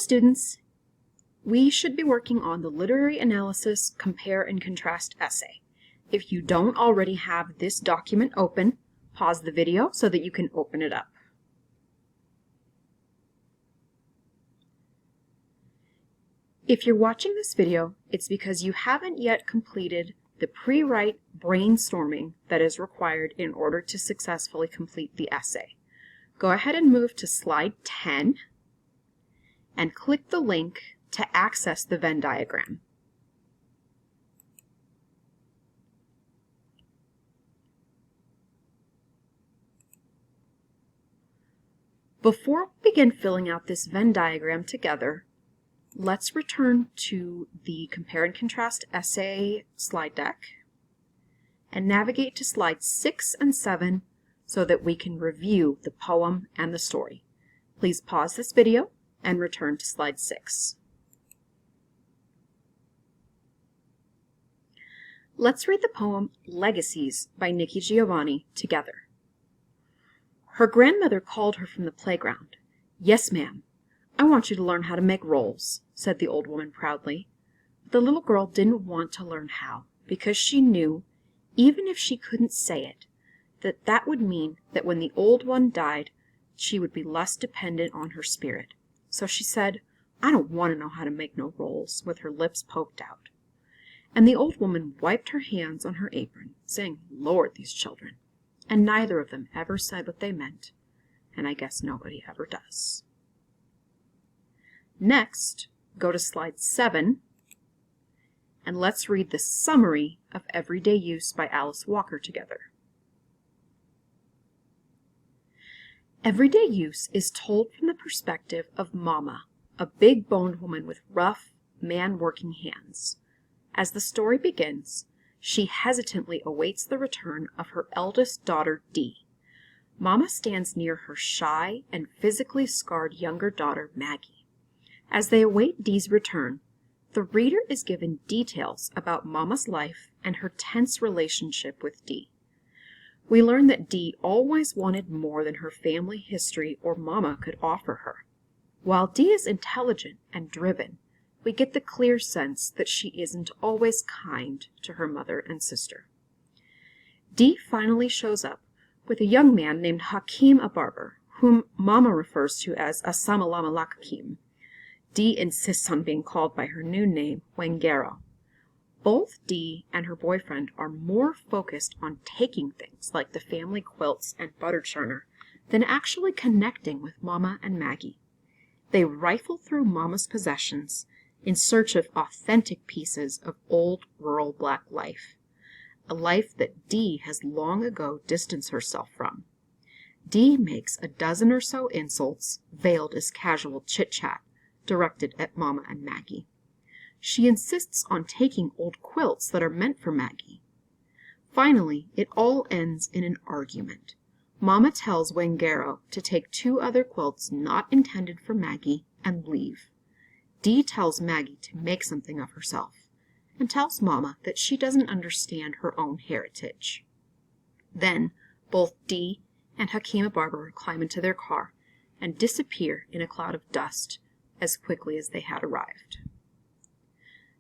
students, we should be working on the literary analysis, compare and contrast essay. If you don't already have this document open, pause the video so that you can open it up. If you're watching this video, it's because you haven't yet completed the pre-write brainstorming that is required in order to successfully complete the essay. Go ahead and move to slide 10 and click the link to access the Venn diagram. Before we begin filling out this Venn diagram together, let's return to the Compare and Contrast essay slide deck and navigate to slides 6 and 7 so that we can review the poem and the story. Please pause this video and return to slide 6. Let's read the poem Legacies by Nikki Giovanni together. Her grandmother called her from the playground. "Yes, ma'am. I want you to learn how to make rolls," said the old woman proudly. But the little girl didn't want to learn how, because she knew, even if she couldn't say it, that would mean that when the old one died, she would be less dependent on her spirit. So she said, "I don't want to know how to make no rolls," with her lips poked out. And the old woman wiped her hands on her apron, saying, "Lord, these children." And neither of them ever said what they meant, and I guess nobody ever does. Next, go to slide 7, and let's read the summary of Everyday Use by Alice Walker together. Everyday Use is told from the perspective of Mama, a big-boned woman with rough, man-working hands. As the story begins, she hesitantly awaits the return of her eldest daughter, Dee. Mama stands near her shy and physically scarred younger daughter, Maggie. As they await Dee's return, the reader is given details about Mama's life and her tense relationship with Dee. We learn that Dee always wanted more than her family history or Mama could offer her. While Dee is intelligent and driven, we get the clear sense that she isn't always kind to her mother and sister. Dee finally shows up with a young man named Hakim a barber, whom Mama refers to as Assalamu-alaikum. Dee insists on being called by her new name, Wangaro. Both Dee and her boyfriend are more focused on taking things like the family quilts and butter churner than actually connecting with Mama and Maggie. They rifle through Mama's possessions in search of authentic pieces of old rural black life, a life that Dee has long ago distanced herself from. Dee makes a dozen or so insults, veiled as casual chit-chat, directed at Mama and Maggie. She insists on taking old quilts that are meant for Maggie. Finally, it all ends in an argument. Mama tells Wangaro to take 2 other quilts not intended for Maggie and leave. Dee tells Maggie to make something of herself, and tells Mama that she doesn't understand her own heritage. Then, both Dee and Hakim Barber climb into their car and disappear in a cloud of dust as quickly as they had arrived.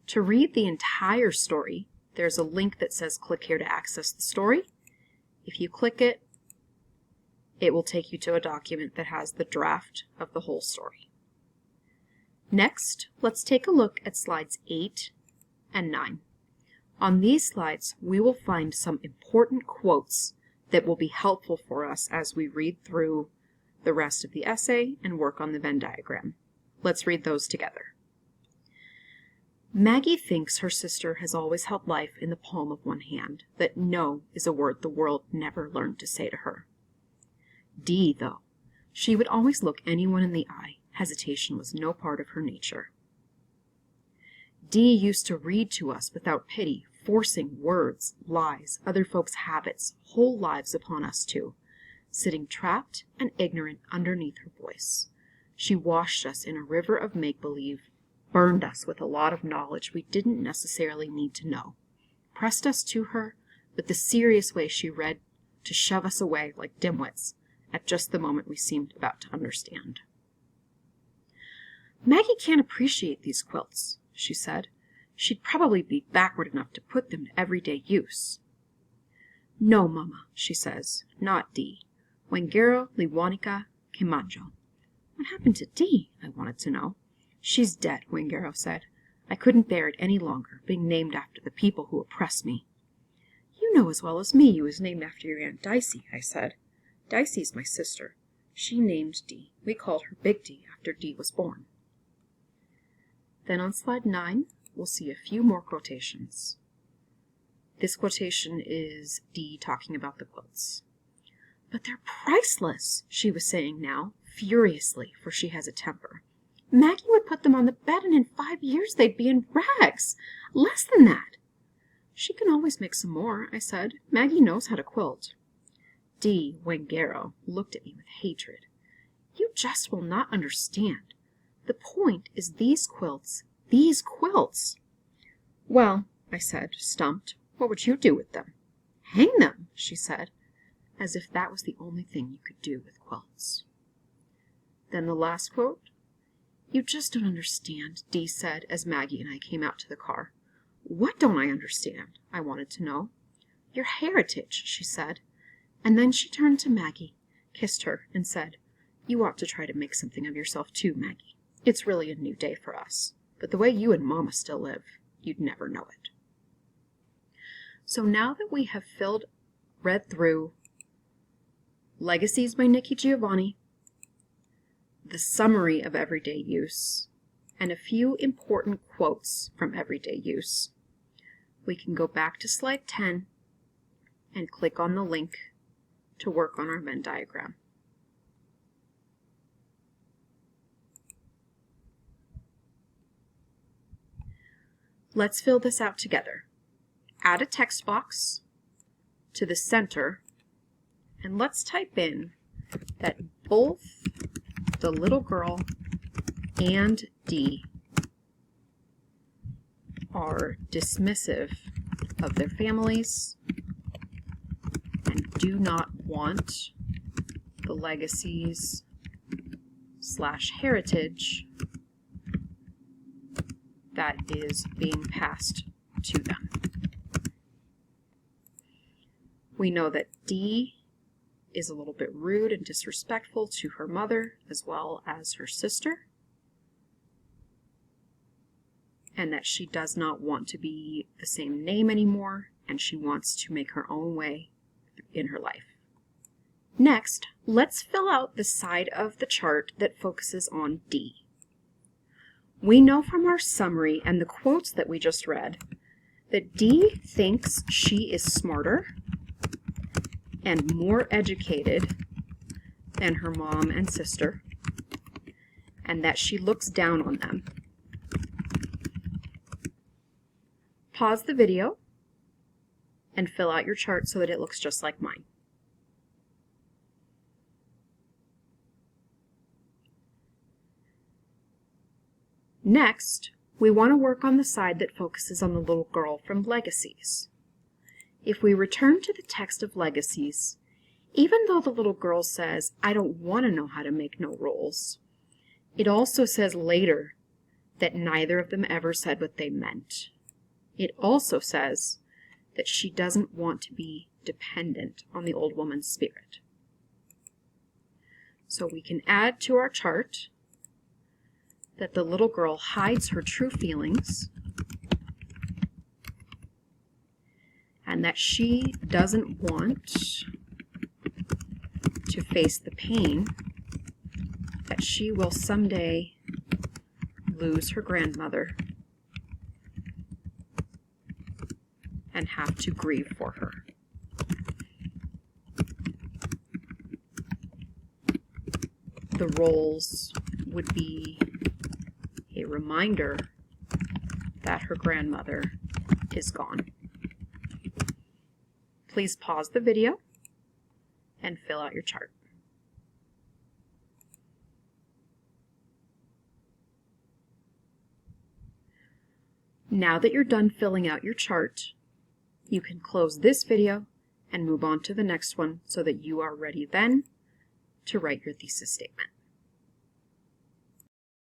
To read the entire story, there's a link that says click here to access the story. If you click it, it will take you to a document that has the draft of the whole story. Next, let's take a look at slides 8 and 9. On these slides, we will find some important quotes that will be helpful for us as we read through the rest of the essay and work on the Venn diagram. Let's read those together. Maggie thinks her sister has always held life in the palm of one hand, that no is a word the world never learned to say to her. Dee, though, she would always look anyone in the eye. Hesitation was no part of her nature. Dee used to read to us without pity, forcing words, lies, other folks' habits, whole lives upon us too, sitting trapped and ignorant underneath her voice. She washed us in a river of make-believe, burned us with a lot of knowledge we didn't necessarily need to know, pressed us to her with the serious way she read to shove us away like dimwits at just the moment we seemed about to understand. Maggie can't appreciate these quilts, she said. She'd probably be backward enough to put them to everyday use. No, Mama, she says, not Dee. Wengero Liwanika Kimanjo. What happened to Dee? I wanted to know. She's dead, Wengero said. I couldn't bear it any longer, being named after the people who oppress me. You know as well as me you was named after your Aunt Dicey, I said. Dicey's my sister. She named Dee. We called her Big Dee after Dee was born. Then on slide 9, we'll see a few more quotations. This quotation is Dee talking about the quilts. But they're priceless, she was saying now, furiously, for she has a temper. Maggie would put them on the bed, and in 5 years they'd be in rags. Less than that. She can always make some more, I said. Maggie knows how to quilt. Dee Wengero looked at me with hatred. You just will not understand. The point is these quilts. These quilts. Well, I said, stumped, what would you do with them? Hang them, she said, as if that was the only thing you could do with quilts. Then the last quote. You just don't understand, Dee said as Maggie and I came out to the car. What don't I understand? I wanted to know. Your heritage, she said. And then she turned to Maggie, kissed her, and said, You ought to try to make something of yourself too, Maggie. It's really a new day for us. But the way you and Mama still live, you'd never know it. So now that we have read through Legacies by Nikki Giovanni, the summary of everyday use, and a few important quotes from everyday use, we can go back to slide 10 and click on the link to work on our Venn diagram. Let's fill this out together. Add a text box to the center, and let's type in that both the little girl and Dee are dismissive of their families and do not want the legacies / heritage that is being passed to them. We know that Dee is a little bit rude and disrespectful to her mother as well as her sister, and that she does not want to be the same name anymore, and she wants to make her own way in her life. Next, let's fill out the side of the chart that focuses on Dee. We know from our summary and the quotes that we just read that Dee thinks she is smarter and more educated than her mom and sister, and that she looks down on them. Pause the video and fill out your chart so that it looks just like mine. Next, we want to work on the side that focuses on the little girl from Legacies. If we return to the text of Legacies, even though the little girl says, I don't want to know how to make no rules, it also says later that neither of them ever said what they meant. It also says that she doesn't want to be dependent on the old woman's spirit. So we can add to our chart that the little girl hides her true feelings and that she doesn't want to face the pain that she will someday lose her grandmother and have to grieve for her. The roles would be a reminder that her grandmother is gone. Please pause the video and fill out your chart. Now that you're done filling out your chart, you can close this video and move on to the next one so that you are ready then to write your thesis statement.